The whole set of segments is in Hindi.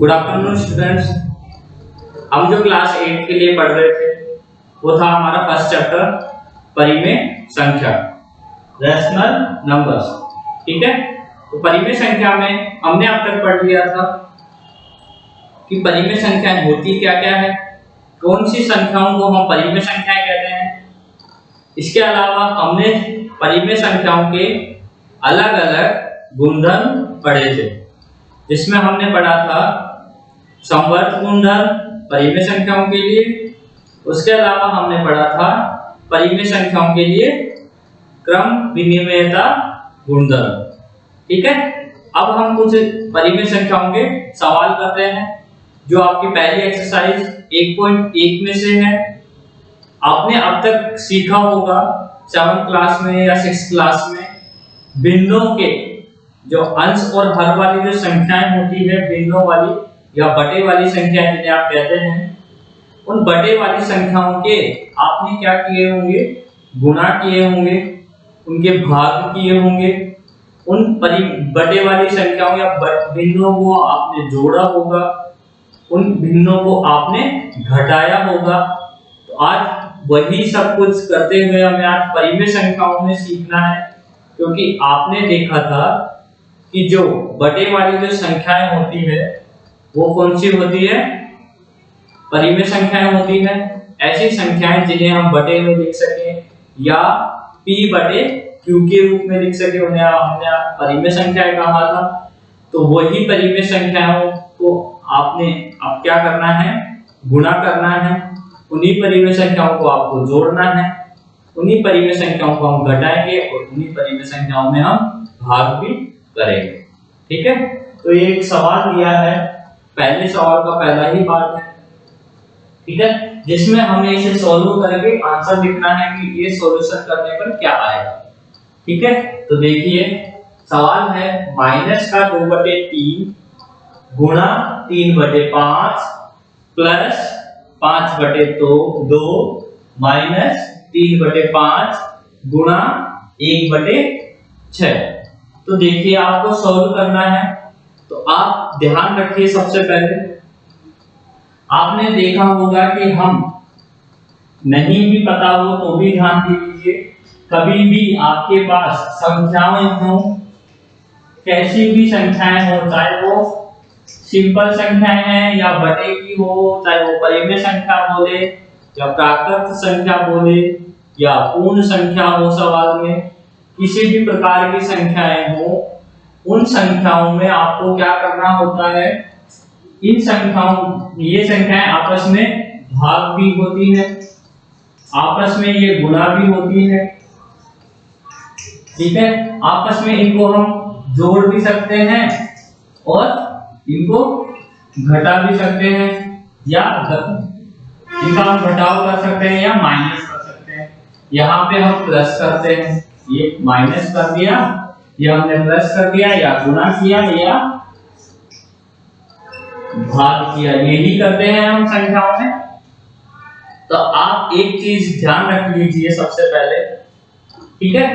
Good afternoon students. हम जो क्लास 8 के लिए पढ़ रहे थे वो था हमारा फर्स्ट चैप्टर परिमेय संख्या, रैशनल नंबर्स। ठीक है, तो परिमेय संख्या में हमने अब तक पढ़ लिया था कि परिमेय संख्याएं होती क्या क्या है, कौन सी संख्याओं को हम परिमेय संख्याएं कहते हैं। इसके अलावा हमने परिमेय संख्याओं के अलग अलग गुणधर्म पढ़े थे, जिसमें हमने पढ़ा था समवर्त गुणधर्म परिमेय संख्याओं के लिए। उसके अलावा हमने पढ़ा था परिमेय संख्याओं के लिए क्रम विनिमयता गुणधर्म। ठीक है, अब हम कुछ परिमेय संख्याओं के सवाल करते हैं जो आपकी पहली एक्सरसाइज 1.1 में से है। आपने अब तक सीखा होगा 7th क्लास में या 6th क्लास में भिन्नों के जो अंश और हर वाली जो संख्याएं होती है, भिन्नों वाली या बटे वाली संख्याएं जिन्हें आप कहते हैं, उन बटे वाली संख्याओं के आपने क्या किए होंगे, गुणा किए होंगे, उनके भाग किए होंगे। उन बटे वाली संख्याओं या भिन्नों को आपने जोड़ा होगा, उन भिन्नों को आपने घटाया होगा। तो आज वही सब कुछ करते हुए हमें आज परिमेय संख्याओं में सीखना है, क्योंकि आपने देखा था कि जो बटे वाली जो संख्याएं होती है वो कौन सी होती है, परिमेय संख्याएं होती है। ऐसी संख्याएं जिन्हें हम बटे में लिख सकें या p बटे q के रूप में लिख सके, उन्हें हमने परिमेय संख्याएं कहा था। तो वही परिमेय संख्याओं को आपने अब क्या करना है, गुणा करना है। उन्हीं परिमेय संख्याओं को आपको जोड़ना है, उन्हीं परिमेय संख्याओं को हम घटाएंगे और उन्हीं परिमेय संख्याओं में हम भाग भी करेंगे। ठीक है, तो ये एक सवाल दिया है, पहले सवाल का पहला ही पार्ट है। ठीक है, जिसमें हमें इसे सॉल्व करके आंसर लिखना है कि ये सॉल्यूशन करने पर क्या आएगा। ठीक है, तो देखिए सवाल है माइनस का 2/3 गुणा 3/5 प्लस 5/2 माइनस 3/5 गुणा 1/6। तो देखिए आपको सॉल्व करना है, तो आप ध्यान रखिए। सबसे पहले आपने देखा होगा कि हम नहीं भी पता हो तो भी ध्यान दीजिए, कभी भी आपके पास संख्याएं हो, कैसी भी संख्याएं हो, चाहे वो सिंपल संख्याएं हैं या बटे की हो, चाहे वो परिमेय संख्या बोले या प्राकृत संख्या बोले या पूर्ण संख्या हो, सवाल में किसी भी प्रकार की संख्याएं हो, उन संख्याओं में आपको क्या करना होता है, इन संख्याओं ये संख्याएं आपस में भाग भी होती है, आपस में ये गुणा भी होती है। ठीक है, आपस में इनको हम जोड़ भी सकते हैं और इनको घटा भी सकते हैं, या इनका हम घटाव कर सकते हैं या माइनस कर सकते हैं। यहाँ पे हम प्लस करते हैं, ये माइनस कर दिया, ये हमने प्लस कर दिया, या गुणा किया या भाग किया, यही करते हैं हम संख्याओं में। तो आप एक चीज ध्यान रख लीजिए सबसे पहले, ठीक है,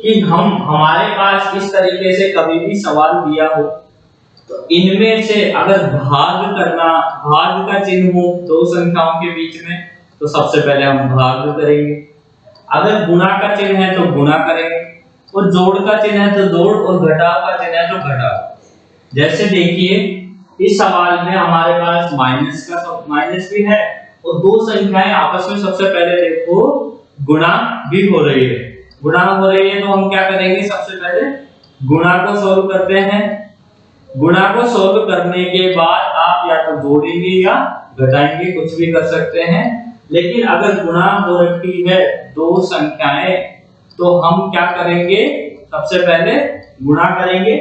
कि हमारे पास इस तरीके से कभी भी सवाल दिया हो तो इनमें से अगर भाग करना, भाग का चिन्ह हो दो संख्याओं के बीच में, तो सबसे पहले हम भाग करेंगे। अगर गुणा का चिन्ह है तो गुणा करेंगे, और जोड़ का चिन्ह है तो जोड़, और घटाव का चिन्ह है तो घटाव। जैसे देखिए इस सवाल में हमारे पास माइनस भी है और दो संख्याएं आपस में सबसे पहले देखो गुणा भी हो रही है, गुणा हो रही है। तो हम क्या करेंगे, सबसे पहले गुणा को सोल्व करते हैं। गुणा को सोल्व करने के बाद आप या तो जोड़ेंगे या घटाएंगे, कुछ भी कर सकते हैं। लेकिन अगर गुणा हो रखी है दो संख्याएं तो हम क्या करेंगे, सबसे पहले गुणा करेंगे,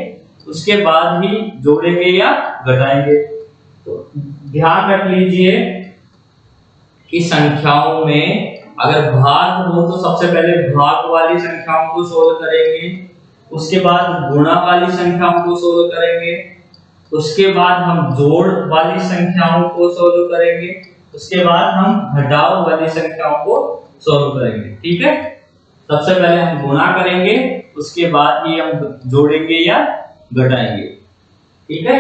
उसके बाद ही जोड़ेंगे या घटाएंगे। तो ध्यान रख लीजिए कि संख्याओं में अगर भाग हो तो सबसे पहले भाग वाली संख्याओं को सोल्व करेंगे, उसके बाद गुणा वाली संख्याओं को सोल्व करेंगे, उसके बाद हम जोड़ वाली संख्याओं को सोल्व करेंगे, उसके बाद हम घटाव वाली संख्याओं को सोल्व करेंगे। ठीक है, सबसे पहले हम गुणा करेंगे, उसके बाद ही हम जोड़ेंगे या घटाएंगे। ठीक है,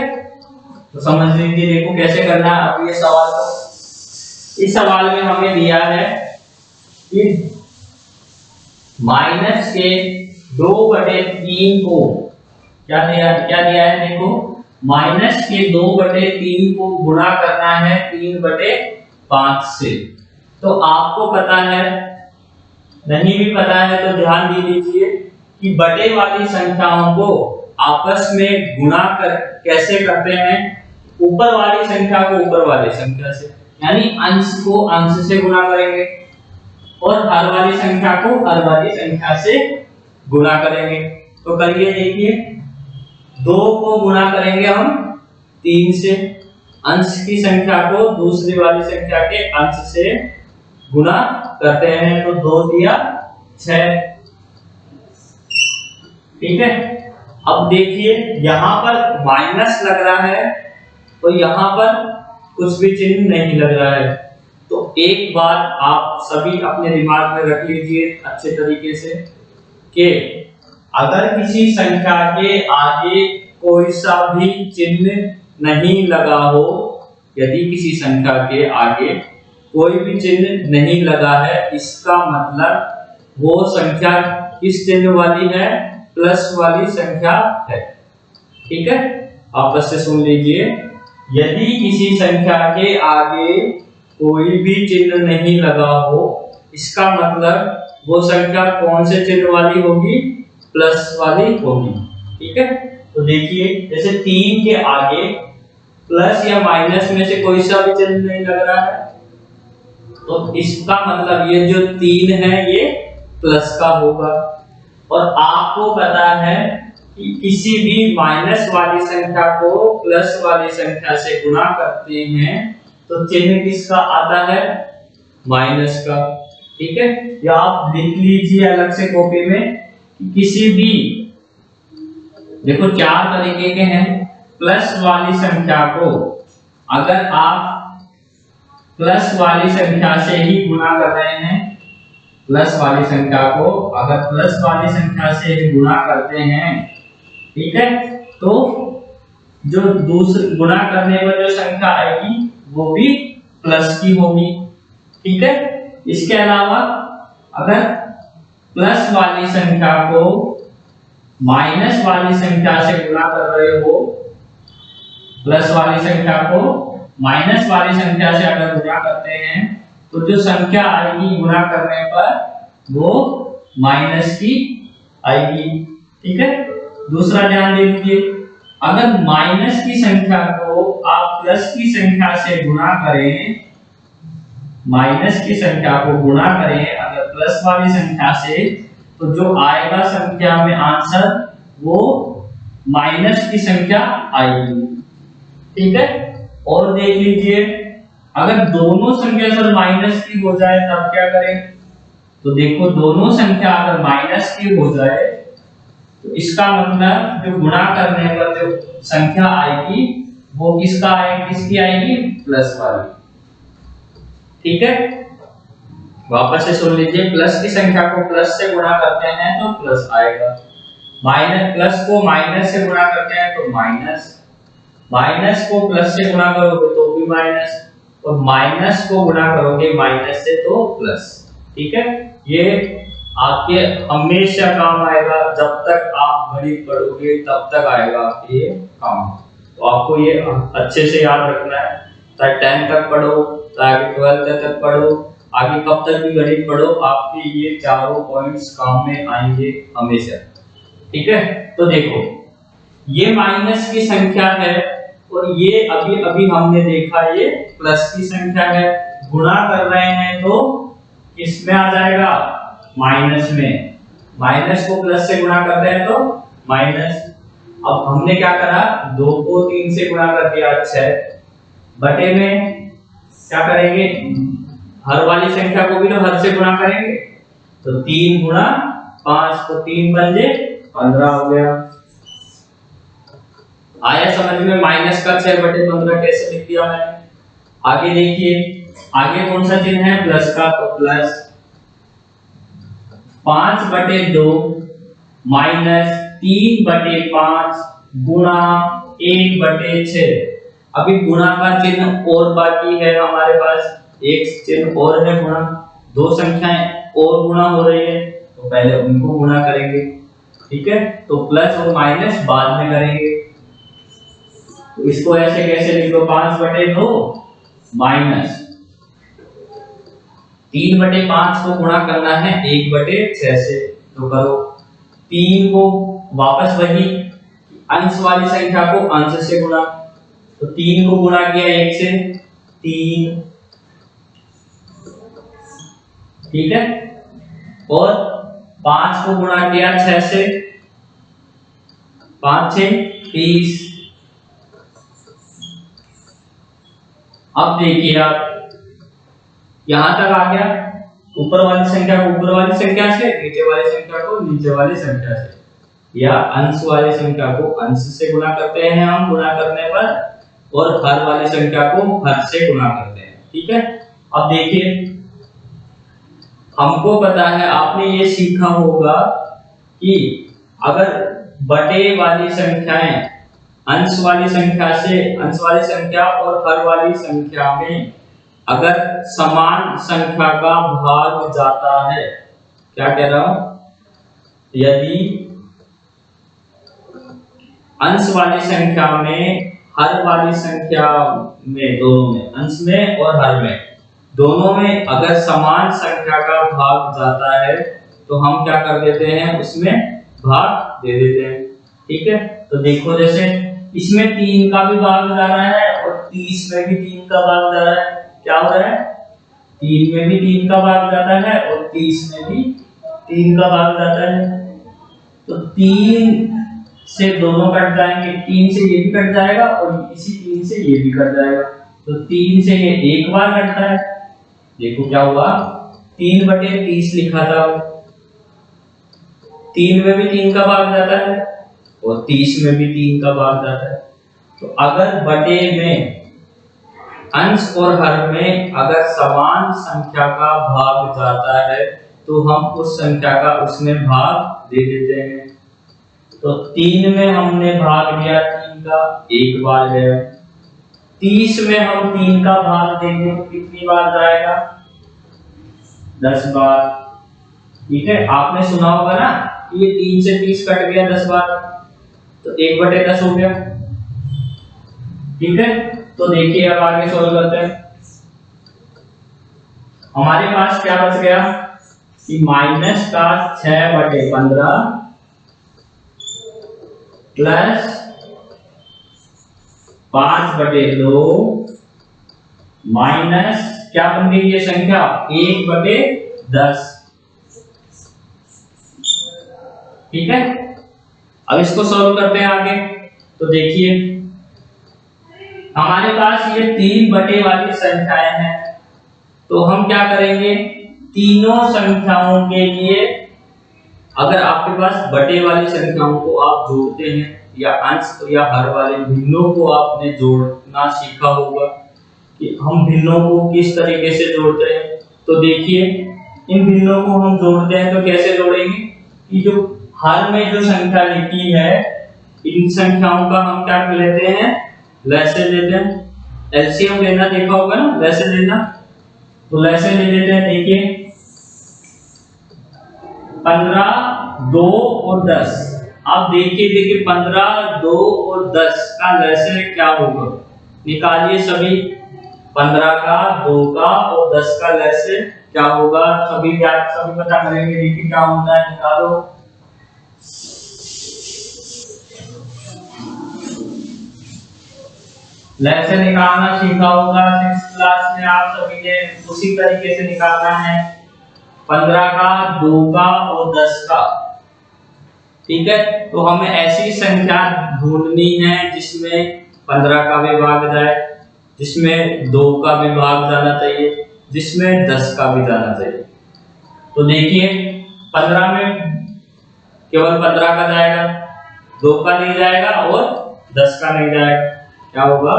तो समझ लीजिए, देखो कैसे करना है अब ये सवाल को। इस सवाल में हमें दिया है कि माइनस के 2/3 को क्या दिया है, देखो माइनस के 2/3 को गुणा करना है 3/5 से। तो आपको पता है, नहीं भी पता है तो ध्यान दे दीजिए कि बटे वाली संख्याओं को आपस में गुणा कर कैसे करते हैं, ऊपर वाली संख्या को ऊपर वाली संख्या से, यानी अंश को अंश से गुणा करेंगे और हर वाली संख्या को हर वाली संख्या से गुणा करेंगे। तो करिए, देखिए 2 को गुणा करेंगे हम 3 से, अंश की संख्या को दूसरी वाली संख्या के अंश से गुणा करते हैं, तो 2 दिया 6। ठीक है, अब देखिए यहां पर माइनस लग रहा है तो यहां पर कुछ भी चिन्ह नहीं लग रहा है। तो एक बात आप सभी अपने दिमाग में रख लीजिए अच्छे तरीके से कि अगर किसी संख्या के आगे कोई सा भी चिन्ह नहीं लगा हो, यदि किसी संख्या के आगे कोई भी चिन्ह नहीं लगा है, इसका मतलब वो संख्या किस चिन्ह वाली है, प्लस वाली संख्या है। ठीक है, आपस से सुन लीजिए, यदि किसी संख्या के आगे कोई भी चिन्ह नहीं लगा हो, इसका मतलब वो संख्या कौन से चिन्ह वाली होगी, प्लस वाली होगी। ठीक है, तो देखिए जैसे 3 के आगे प्लस या माइनस में से कोई सा भी चिन्ह नहीं लग रहा है, तो इसका मतलब ये जो 3 है ये प्लस का होगा। और आपको पता है कि किसी भी माइनस वाली संख्या को प्लस वाली संख्या से गुणा करते हैं तो चिन्ह किसका आता है, माइनस का। ठीक है, या आप लिख लीजिए अलग से कॉपी में कि किसी भी, देखो 4 तरीके के हैं, प्लस वाली संख्या को अगर आप प्लस वाली संख्या से ही गुणा कर रहे हैं, प्लस वाली संख्या को अगर प्लस वाली संख्या से ही गुणा करते हैं, ठीक है, तो जो दूसरी गुणा करने पर जो संख्या आएगी वो भी प्लस की होगी। ठीक है, इसके अलावा अगर प्लस वाली संख्या को माइनस वाली संख्या से गुणा कर रहे हो, प्लस वाली संख्या को माइनस वाली संख्या से अगर गुणा करते हैं तो जो संख्या आएगी गुणा करने पर वो माइनस की आएगी। ठीक है, दूसरा ध्यान दे दीजिए, अगर माइनस की संख्या को आप प्लस की संख्या से गुणा करें, माइनस की संख्या को गुणा करें अगर प्लस वाली संख्या से, तो जो आएगा संख्या में आंसर वो माइनस की संख्या आएगी। ठीक है, और देख लीजिए अगर दोनों संख्या सर माइनस की हो जाए तब क्या करें, तो देखो दोनों संख्या अगर माइनस की हो जाए तो इसका मतलब जो गुणा करने पर जो संख्या आएगी वो किसका आएगी, किसकी आएगी, प्लस वाली। ठीक है, वापस से सुन लीजिए, प्लस की संख्या को प्लस से गुणा करते हैं तो प्लस आएगा, माइनस प्लस को माइनस से गुणा करते हैं तो माइनस, माइनस को प्लस से गुणा करोगे तो भी माइनस, और माइनस को गुणा करोगे माइनस से तो प्लस। ठीक है, ये आपके हमेशा काम आएगा, जब तक आप गणित पढ़ोगे तब तक आएगा आपके ये काम। तो आपको ये अच्छे से याद रखना है, चाहे 10 तक पढ़ो, चाहे 12 तक पढ़ो, आगे कब तक भी गणित पढ़ो, आपके ये चारों पॉइंट्स काम में आएंगे हमेशा। ठीक है, तो देखो ये माइनस की संख्या है और ये अभी अभी हमने देखा ये प्लस की संख्या है, गुणा कर रहे हैं तो किसमें आ जाएगा, माइनस में, माइनस को प्लस से गुणा करते हैं तो माइनस। अब हमने क्या करा, 2 को 3 से गुणा कर दिया, 6 बटे में क्या करेंगे, हर वाली संख्या को भी तो हर से गुणा करेंगे, तो 3 गुणा 5, तो 3 पंजे 15 हो गया। आया समझ में, माइनस का 6/15 कैसे लिख दिया मैंने। आगे देखिए, आगे कौन सा चिन्ह है, प्लस का, तो प्लस 5/2 माइनस 3/5 गुणा 1/6। अभी गुणा का चिन्ह और बाकी है हमारे पास, एक चिन्ह और है गुणा, दो संख्याएं और गुणा हो रही है, तो पहले उनको गुणा करेंगे, ठीक है। तो प्लस और माइनस बाद में करेंगे। तो इसको ऐसे कैसे लिख दो, 5/2 माइनस 3/5 को गुणा करना है 1/6 से, तो करो। 3 को वापस वही अंश वाली संख्या को अंश से गुणा, तो 3 को गुणा किया 1 से 3, ठीक है। और 5 को गुणा किया 6 से, 5 6 30। अब देखिए आप यहां तक आ गया, ऊपर वाली संख्या को ऊपर वाली संख्या से, नीचे वाली संख्या को नीचे वाली संख्या से, या अंश वाली संख्या को अंश से गुणा करते हैं हम गुणा करने पर, और हर वाली संख्या को हर से गुणा करते हैं, ठीक है। अब देखिए हमको पता है, आपने ये सीखा होगा कि अगर बटे वाली संख्याएं अंश वाली संख्या से, अंश वाली संख्या और हर वाली संख्या में अगर समान संख्या का भाग जाता है, क्या कह रहा हूं, यदि अंश वाली संख्या में हर वाली संख्या में, दोनों में, अंश में और हर में, दोनों में अगर समान संख्या का भाग जाता है तो हम क्या कर देते हैं, उसमें भाग दे देते हैं, ठीक है। तो देखो जैसे इसमें 3 का भी भाग जा रहा है और 30 में भी 3 का भाग जा रहा है, क्या हो रहा है, 3 में भी 3 का भाग जाता है और 30 में भी 3 का भाग जाता है। तो 3 से दोनों कट जाएंगे, 3 से ये भी कट जाएगा और इसी 3 से ये भी कट जाएगा, तो 3 से ये एक बार कटता है। देखो क्या हुआ, 3/30 लिखा था, 3 में भी 3 का भाग जाता है और 30 में भी 3 का भाग जाता है। तो अगर बटे में अंश और हर में अगर समान संख्या का भाग जाता है तो हम उस संख्या का उसमें भाग दे देते हैं। तो 3 में हमने भाग दिया 3 का, एक बार गया। 30 में हम 3 का भाग देंगे, कितनी बार जाएगा, 10 बार, ठीक है। आपने सुना होगा ना, ये 3 से 30 कट गया 10 बार, तो 1/10 हो गया, ठीक है। तो देखिए अब आगे सॉल्व करते हैं। हमारे पास क्या बच गया कि माइनस का 6/15 प्लस 5/2 माइनस क्या बन गई ये संख्या 1/10, ठीक है। अब इसको सॉल्व करते हैं आगे। तो देखिए हमारे पास ये 3 बटे वाली संख्याएं हैं, तो हम क्या करेंगे, तीनों संख्याओं के लिए अगर आपके पास बटे वाली संख्याओं को आप जोड़ते हैं या अंश या हर वाले भिन्नों को आपने जोड़ना सीखा होगा कि हम भिन्नों को किस तरीके से जोड़ते हैं। तो देखिए इन भिन्नों को हम जोड़ते हैं तो कैसे जोड़ेंगे कि जो हर में जो संख्या लिखी है इन संख्याओं का हम क्या लेते हैं, लैसे लेते हैं। एलसीएम लेना देखा होगा ना, लैसे लेना, तो लैसे ले लेते हैं। देखिए 15, 2 और 10। आप देखिए 15, 2 और 10 का लैसे क्या होगा, निकालिए सभी। 15 का, 2 का और 10 का लैसे क्या होगा, सभी पता करेंगे। देखिए क्या होता है, निकालो। लैसे निकालना सीखा होगा 6th क्लास में, आप सभी ने उसी तरीके से निकालना है। 15 का, 2 का और 10 का, ठीक है। तो हमें ऐसी संख्या ढूंढनी है जिसमें 15 का भी भाग जाए, जिसमें 2 का भी भाग जाना चाहिए, जिसमें 10 का भी जाना चाहिए। तो देखिए 15 में केवल 15 का जाएगा, 2 का नहीं जाएगा और 10 का नहीं जाएगा। क्या होगा,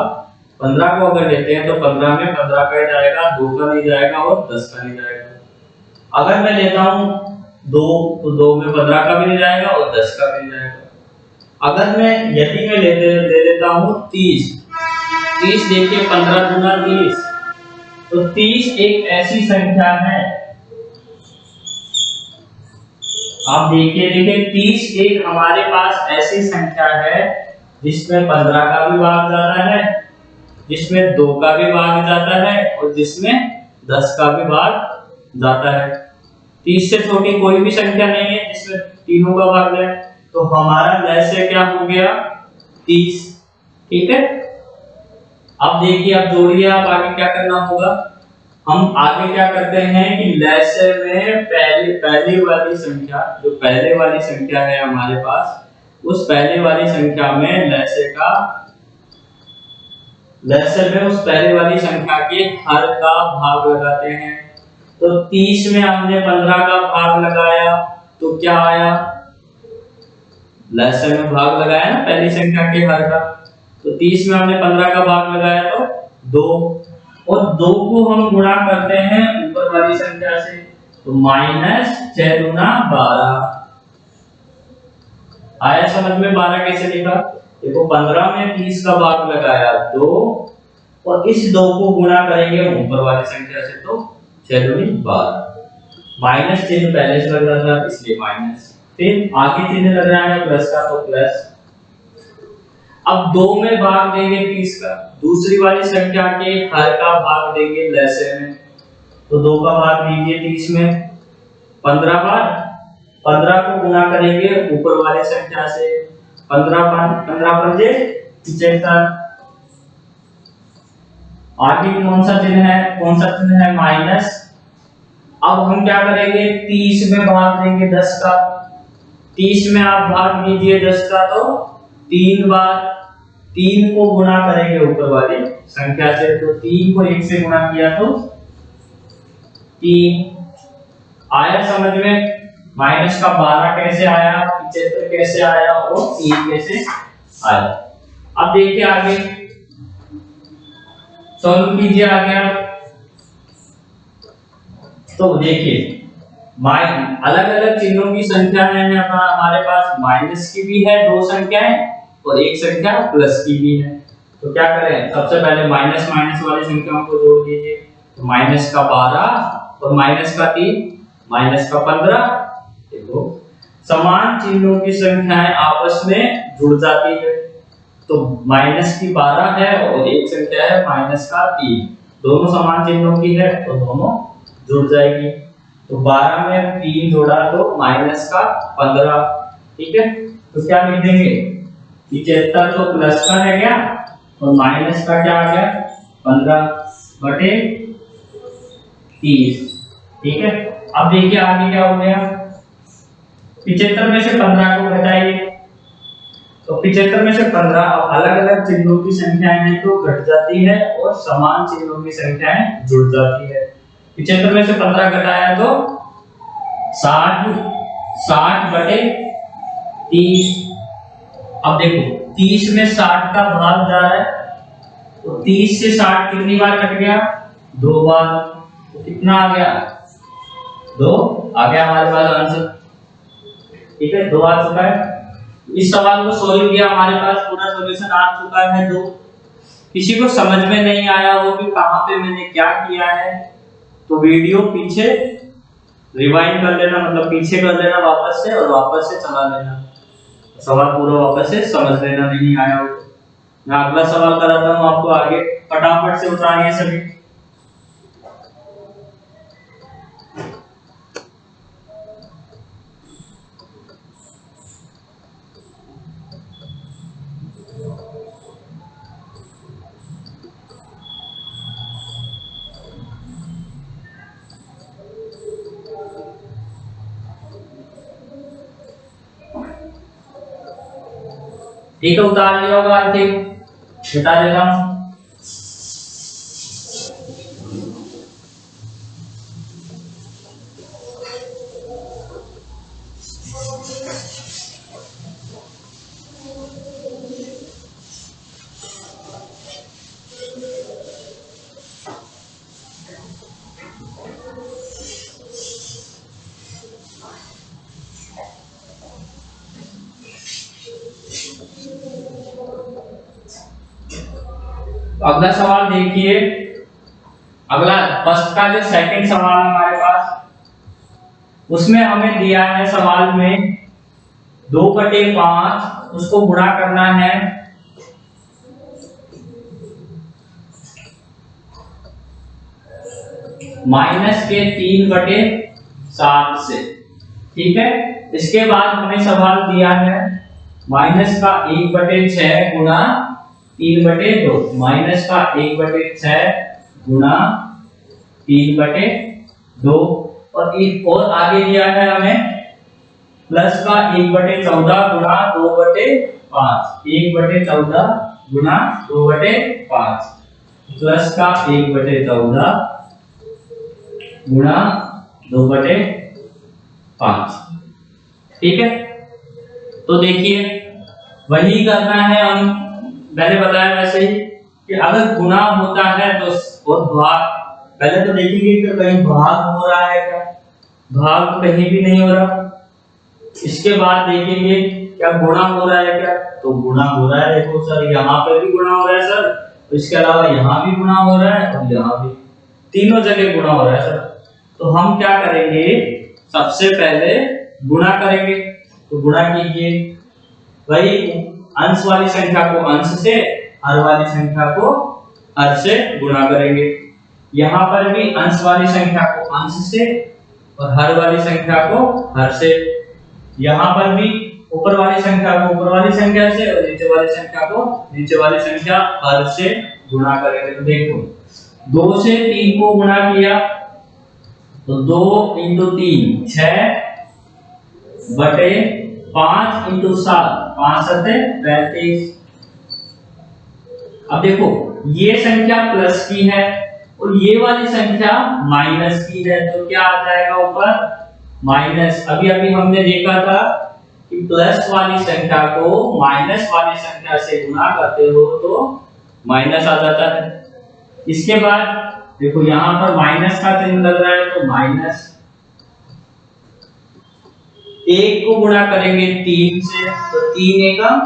15 को अगर लेते हैं तो 15 में 15 का ही जाएगा, 2 का नहीं जाएगा और 10 का नहीं जाएगा। अगर मैं लेता हूं 2 तो 2 में 15 का भी नहीं जाएगा और 10 का भी नहीं जाएगा। अगर मैं यदि मैं ले लेता हूं 30 30 देखिए 15 दूना 30, तो 30 एक ऐसी संख्या है, आप देखिए 30 एक हमारे पास ऐसी संख्या है जिसमें 15 का भी भाग जाता है, जिसमें 2 का भी भाग जाता है और जिसमें 10 का भी भाग जाता है। 30 से छोटी कोई भी संख्या नहीं है जिसमें तीनों का भाग जाए, तो हमारा लहस्य क्या हो गया 30। ठीक है, अब देखिए आप जोड़िए, आप आगे क्या करना होगा, हम आगे क्या करते हैं कि लहस्य में पहली वाली संख्या, जो पहले वाली संख्या है हमारे पास, उस पहले वाली संख्या में लहस्य में उस पहले वाली संख्या के हर का भाग लगाते हैं। तो 30 में हमने 15 का भाग लगाया तो क्या आया, लहस्य में भाग लगाया ना पहली संख्या के हर का, तो 30 में हमने 15 का भाग लगाया तो 2, और 2 को हम गुणा करते हैं ऊपर वाली संख्या से, तो -6 दूना 12 आया समझ में। 12 कैसे लिखा, देखो 15 में 30 का भाग लगाया 2, और इस 2 को गुणा करेंगे ऊपर वाली संख्या से, तो 6 दूनी 12, माइनस चिन्ह पहले से लग रहा था इसलिए माइनस, फिर आगे चिन्ह लग रहा है प्लस का तो प्लस। अब 2 में भाग देंगे 30 का, दूसरी वाली संख्या के हर का भाग देंगे लहस्य में, तो 2 का भाग दीजिए 30 में, 15 बार 15 को गुणा करेंगे ऊपर वाली संख्या से, 15 पंजे 75, आगे कौन सा चिन्ह है माइनस। अब हम क्या करेंगे 30 में भाग देंगे 10 का, 30 में आप भाग दीजिए 10 का तो 3 बार, 3 को गुणा करेंगे ऊपर वाली संख्या से, तो 3 को 1 से गुणा किया तो 3 आया समझ में। माइनस का 12 कैसे आया, 75 कैसे आया और 3 कैसे आया। अब देखिए आगे सॉल्व कीजिए आगे आप, तो देखिए अलग अलग चिन्हों की संख्या है हमारे पास, माइनस की भी है 2 संख्याएं और एक संख्या प्लस की भी है। तो क्या करें, सबसे पहले माइनस वाली संख्याओं को जोड़ दीजिए, तो माइनस का 12 और माइनस का 3, माइनस का 15। देखो समान चिन्हों की संख्याएं आपस में जुड़ जाती है, तो माइनस की 12 है और एक संख्या है माइनस का 3, दोनों समान चिन्हों की है तो दोनों जुड़ जाएगी। तो 12 में 3 जोड़ा तो माइनस का 15। ठीक है, तो क्या लिख देंगे 75 तो प्लस का है क्या और माइनस का क्या आ गया 15 बटे 30। ठीक है, अब देखिए आगे क्या हो गया, 75 में से 15 को घटाइए, तो 75 में से 15 अलग अलग चिन्हों की संख्याएं हैं तो घट जाती है और समान चिन्हों की संख्याएं जुड़ जाती है। 75 में से 15 घटाया तो 60 बटे 30। अब देखो 30 में 60 का भाग जा रहा है, तो 30 से 60 कितनी बार कट गया 2 बार, तो कितना आ गया 2 आ गया हमारे पास आंसर। ठीक है, 2 आ चुका है। इस सवाल को सोल्व किया, हमारे पास पूरा सॉल्यूशन आ चुका है 2। किसी को समझ में नहीं आया हो कि कहां पे मैंने क्या किया है, तो वीडियो पीछे रिवाइंड कर लेना, मतलब पीछे कर लेना वापस से और वापस से चला लेना, सवाल पूरा वापस से समझ लेना, नहीं आया हो। मैं अगला सवाल कराता हूं आपको, आगे फटाफट से उतारिए सभी। ठीक है, उतार लिया होगा आई थिंक, बता देता हूं। तो अगला सवाल देखिए, अगला फर्स्ट का जो सेकंड सवाल हमारे पास, उसमें हमें दिया है सवाल में 2/5 उसको गुणा करना है माइनस के 3/7 से। ठीक है, इसके बाद हमें सवाल दिया है माइनस का 1/6 गुणा 3/2, माइनस का 1/6 गुणा 3/2, और आगे दिया है हमें प्लस का 1/14 गुणा 2/5, 1/14 गुणा 2/5, प्लस का 1/14 गुणा 2/5। ठीक है, तो देखिए वही करना है, हम मैंने बताया वैसे ही कि अगर गुणा होता है तो और भाग, पहले तो देखेंगे कि कहीं भाग हो रहा है क्या, भाग कहीं भी नहीं हो रहा। इसके बाद देखेंगे क्या गुणा हो रहा है क्या, तो गुणा हो रहा है। देखो सर यहाँ पे भी गुणा हो रहा है सर, तो इसके अलावा यहाँ भी गुणा हो रहा है और यहाँ भी, तीनों जगह गुणा हो रहा है सर। तो हम क्या करेंगे, सबसे पहले गुणा करेंगे। तो गुणा कीजिए, वही अंश वाली संख्या को अंश से, हर वाली संख्या को हर से गुणा करेंगे। यहाँ पर भी अंश वाली संख्या को अंश से और हर वाली संख्या को हर से। यहाँ पर भी ऊपर वाली संख्या को ऊपर वाली संख्या से और नीचे वाली संख्या को नीचे वाली संख्या हर से गुणा करेंगे। तो देखो 2 से 3 को गुणा किया तो 2 × 3 6/5 × 7 5 × 35। अब देखो ये संख्या प्लस की है और ये वाली संख्या माइनस की है, तो क्या आ जाएगा ऊपर माइनस। अभी अभी हमने देखा था कि प्लस वाली संख्या को माइनस वाली संख्या से गुणा करते हो तो माइनस आ जाता है। इसके बाद देखो यहाँ पर माइनस का चिन्ह लग रहा है, तो माइनस 1 को गुणा करेंगे 3 से, तो 3 एकम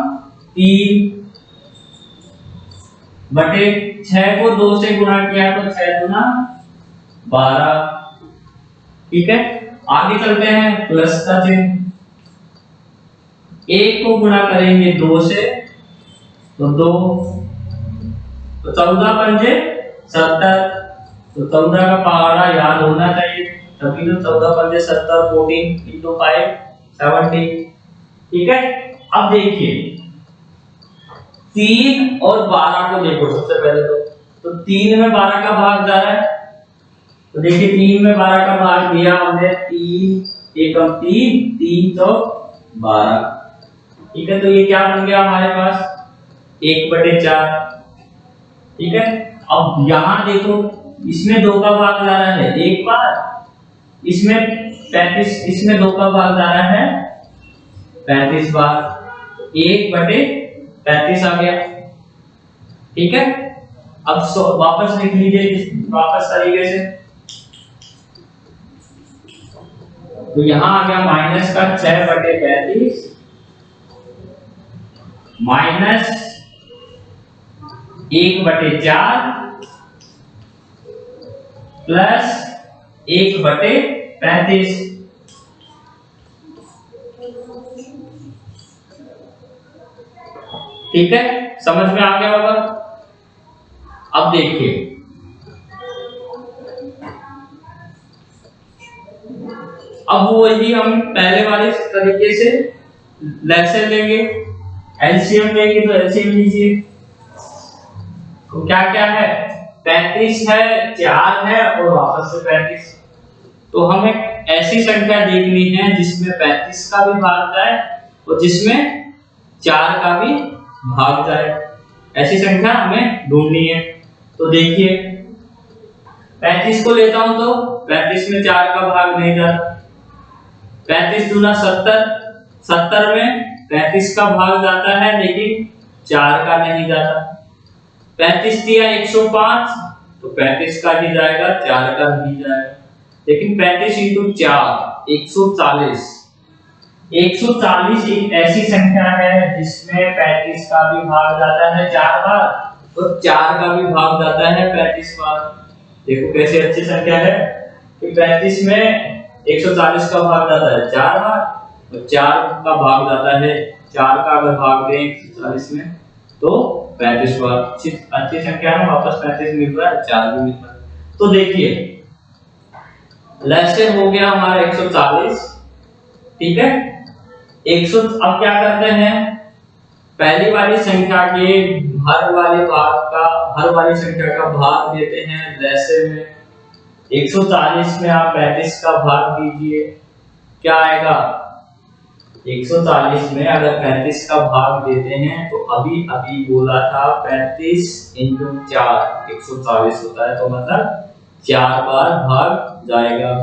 3/6 को 2 से गुणा किया तो 6 दूना 12। ठीक है, आगे चलते हैं, प्लस का चिन्ह, 1 को गुणा करेंगे 2 से तो 2, तो 14×5 = 70, तो 14 का पहाड़ा याद होना चाहिए, तभी तो 14×5 = 70, 14 × 5 70। ठीक है, अब देखिए 3 और 12 को देखो, सबसे पहले तो 3 में 12 का भाग जा रहा है, तो देखिए 3 में 12 का भाग दिया हमने, 3 एकम 3, 3 चौक 12। ठीक है, तो ये क्या बन गया हमारे पास 1/4। ठीक है, अब यहां देखो इसमें 2 का भाग जा रहा है 1 बार, इसमें 35, इसमें 2 का भाग जा रहा है 35 बार, 1/35 आ गया। ठीक है, अब वापस लिख लीजिए वापस तरीके से, तो यहां आ गया माइनस का 6/35 माइनस 1/4 प्लस 1/35। ठीक है, समझ में आ गया होगा। अब देखिए अब वही हम पहले वाले तरीके से लैक्चर लेंगे, एलसीएम लेंगे, तो एलसीएम लीजिए। तो क्या क्या है, 35 है, 4 है और वापस से 35। तो हमें ऐसी संख्या देखनी है जिसमें 35 का भी भाग जाए और जिसमें 4 का भी भाग जाए, ऐसी संख्या हमें ढूंढनी है। तो देखिए 35 को लेता हूं तो 35 में 4 का भाग नहीं जाता, 35 दूना 70, 70 में 35 का भाग जाता है लेकिन 4 का नहीं जाता। 35 दिया 105, तो 35 का ही जाएगा, 4 का नहीं जाएगा। लेकिन 35 × 4 140, 140 एक ऐसी संख्या है जिसमें 35 का भी भाग जाता है 4 बार तो 4 का भी भाग जाता है 35 बार। देखो कैसे अच्छी संख्या है कि 35 में 140 का भाग जाता है 4 बार, और 4 का भाग जाता है 4 का अगर भाग दें 140 में तो 35 बार। अच्छी संख्या है, वापस 35 मिल रहा है, 4 भी मिल रहा है। तो देखिए लेस हो गया हमारा 140, ठीक है। 100 अब क्या करते हैं, पहली वाली संख्या के हर वाली संख्या का भाग देते हैं लैसे में। 140 में आप 35 का भाग दीजिए, क्या आएगा? 140 में अगर 35 का भाग देते हैं तो अभी अभी बोला था 35 × 4 140 होता है, तो मतलब 4 बार भाग जाएगा।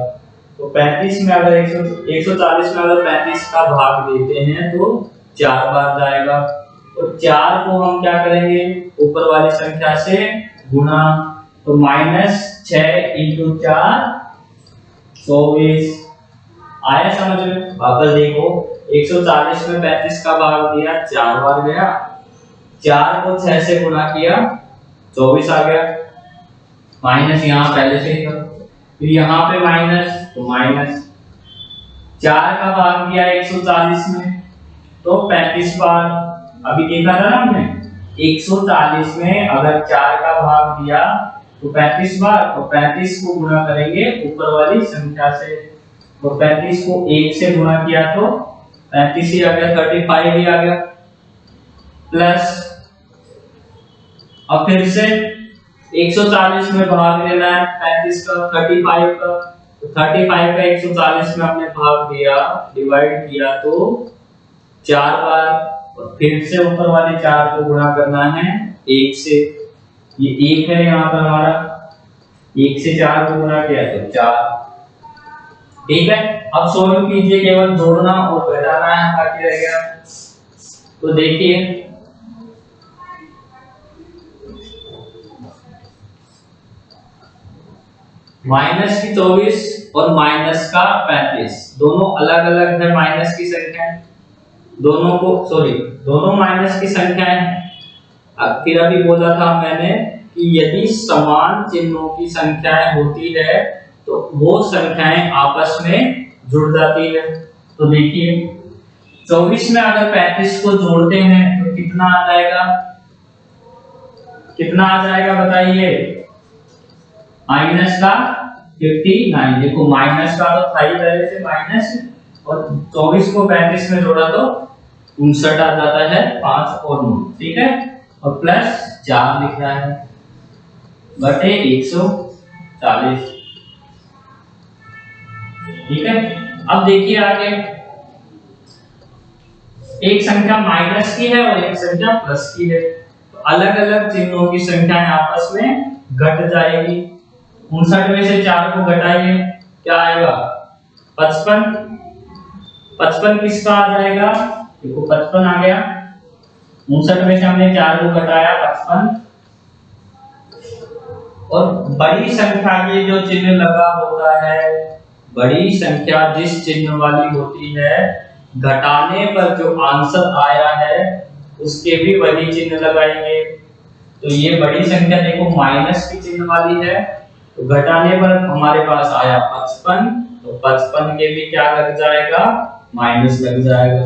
तो 35 में अगर 140 में अगर 35 का भाग देते हैं तो 4 बार जाएगा। तो 4 को हम क्या करेंगे, ऊपर वाली संख्या से गुणा, तो -6 × 4 24 आया समझ में। वापस देखो 140 में 35 का भाग दिया, 4 बार गया, 4 को 6 से गुणा किया 24 आ गया, माइनस यहाँ पहले से ही था, फिर यहाँ पे माइनस, तो माइनस 4 का भाग दिया 140 में तो 35 बार। अभी देखा था ना हमने 140 में अगर 4 का भाग दिया तो 35 बार, तो 35 को गुणा करेंगे ऊपर वाली संख्या से, तो 35 को 1 से गुणा किया तो 35 ही आ गया, 35 ही आ गया, प्लस अब फिर से 140 में भाग लेना है 35 का 35 का, तो 35 का 140 में हमने भाग दिया, डिवाइड किया तो 4 बार, और फिर से ऊपर वाले 4 को गुणा करना है 1 से, ये 1 है यहाँ पर हमारा, 1 से 4 को गुणा किया तो 4, ठीक है। अब सॉल्व कीजिए, केवल जोड़ना और घटाना है, बाकी रह गया। तो देखिए माइनस की 24 और माइनस का 35 दोनों अलग अलग है माइनस की संख्या, दोनों को दोनों माइनस की संख्याएं हैं। अब फिर अभी बोला था मैंने कि यदि समान चिन्हों की संख्याएं होती है तो वो संख्याएं आपस में जुड़ जाती है। तो देखिए 24 में अगर 35 को जोड़ते हैं तो कितना आ जाएगा, कितना आ जाएगा बताइए? माइनस का 59। देखो माइनस का तो था ही पहले से माइनस, और 24 को 35 में जोड़ा तो 59 आ जाता है, 5 और 9, ठीक है, और प्लस 4 लिख रहा है बटे 140, ठीक है। अब देखिए आगे, एक संख्या माइनस की है और एक संख्या प्लस की है, तो अलग अलग चिन्हों की संख्याएं आपस में घट जाएगी। 59 में से 4 को घटाइए, क्या आएगा? 55। 55 किसका आ जाएगा? देखो 55 आ गया, 59 में से हमने 4 को घटाया 55, और बड़ी संख्या के जो चिन्ह लगा होता है, बड़ी संख्या जिस चिन्ह वाली होती है, घटाने पर जो आंसर आया है उसके भी वही चिन्ह लगाएंगे। तो ये बड़ी संख्या देखो माइनस की चिन्ह वाली है, तो घटाने पर हमारे पास आया 55, तो 55 के भी क्या लग जाएगा? माइनस लग जाएगा,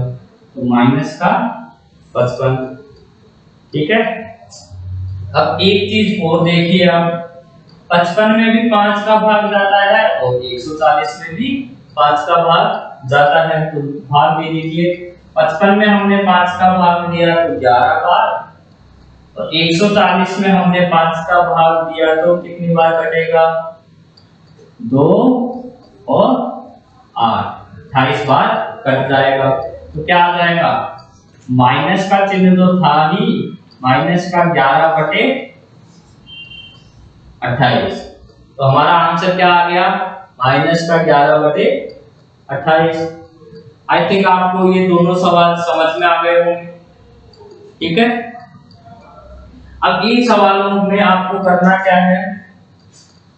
तो माइनस का 55, ठीक है। अब एक चीज और देखिए, आप 55 में भी 5 का भाग जाता है और 140 में भी 5 का भाग जाता है, तो भाग दे दीजिए। 55 में हमने 5 का भाग दिया तो 11 बार, और 140 में हमने 5 का भाग दिया तो कितनी बार कटेगा? 2 और 8, 28 बार कट जाएगा। तो क्या आ जाएगा? माइनस का चिन्ह तो था ही, माइनस का 11 बटे 28, तो हमारा आंसर क्या आ गया? माइनस का 11 बटे 28। आई थिंक आपको ये दोनों सवाल समझ में आ गए होंगे, ठीक है। अब इन सवालों में आपको करना क्या है,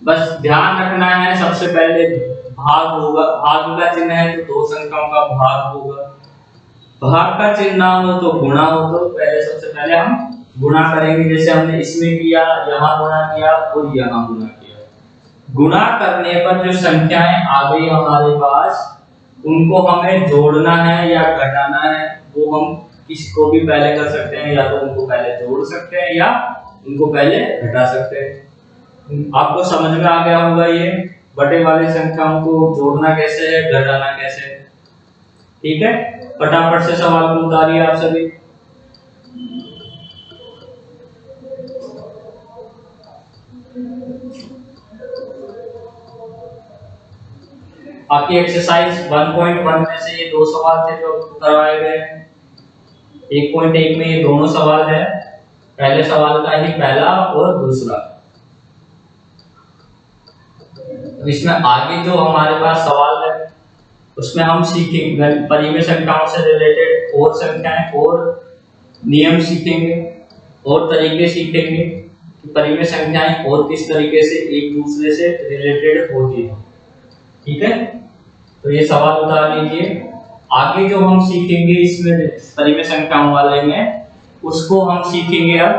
बस ध्यान रखना है, सबसे पहले भाग होगा, भाग का चिन्ह है तो 2 संख्याओं का भाग होगा, भाग का चिन्ह ना हो तो गुणा हो, तो पहले सबसे पहले हम गुणा करेंगे, जैसे हमने इसमें किया, यहाँ गुणा किया और यहाँ गुणा किया। गुणा करने पर जो संख्याएं आ गई हमारे पास, उनको हमें जोड़ना है या घटाना है, वो हम किसको भी पहले कर सकते हैं, या तो उनको पहले जोड़ सकते हैं या उनको पहले घटा सकते हैं। आपको समझ में आ गया होगा ये बटे वाली संख्याओं को जोड़ना कैसे है, घटाना कैसे है। ठीक है, फटाफट से सवाल को उतारिए आप सभी। आपकी एक्सरसाइज 1.1 में से ये दो सवाल थे जो करवाए गए हैं। 1.1 में ये दोनों सवाल है, पहले सवाल का ही पहला और दूसरा। इसमें आगे जो हमारे पास सवाल है उसमें हम सीखेंगे परिमेय संख्याओं से रिलेटेड और संख्याएं और नियम सीखेंगे और तरीके सीखेंगे कि परिमेय संख्याएं और किस तरीके से एक दूसरे से रिलेटेड होती है। ठीक है, तो ये सवाल उतार लीजिए। आगे जो हम सीखेंगे इसमें परिमेय संख्याओं वाले में, उसको हम सीखेंगे अब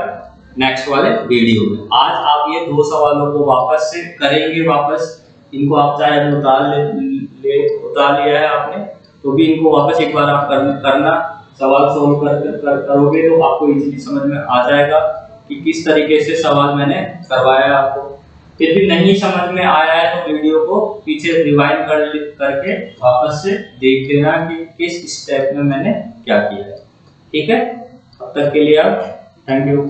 नेक्स्ट वाले वीडियो में। आज आप ये दो सवालों को वापस से करेंगे, वापस इनको आप चाहे उतार लिया है आपने, तो भी इनको वापस एक बार आप करना, सवाल सोल्व करोगे तो आपको इजीली समझ में आ जाएगा कि किस तरीके से सवाल मैंने करवाया आपको। फिर भी नहीं समझ में आया है तो वीडियो को पीछे रिवाइंड करके वापस से देख लेना कि किस स्टेप में मैंने क्या किया है। ठीक है, अब तक के लिए आप थैंक यू।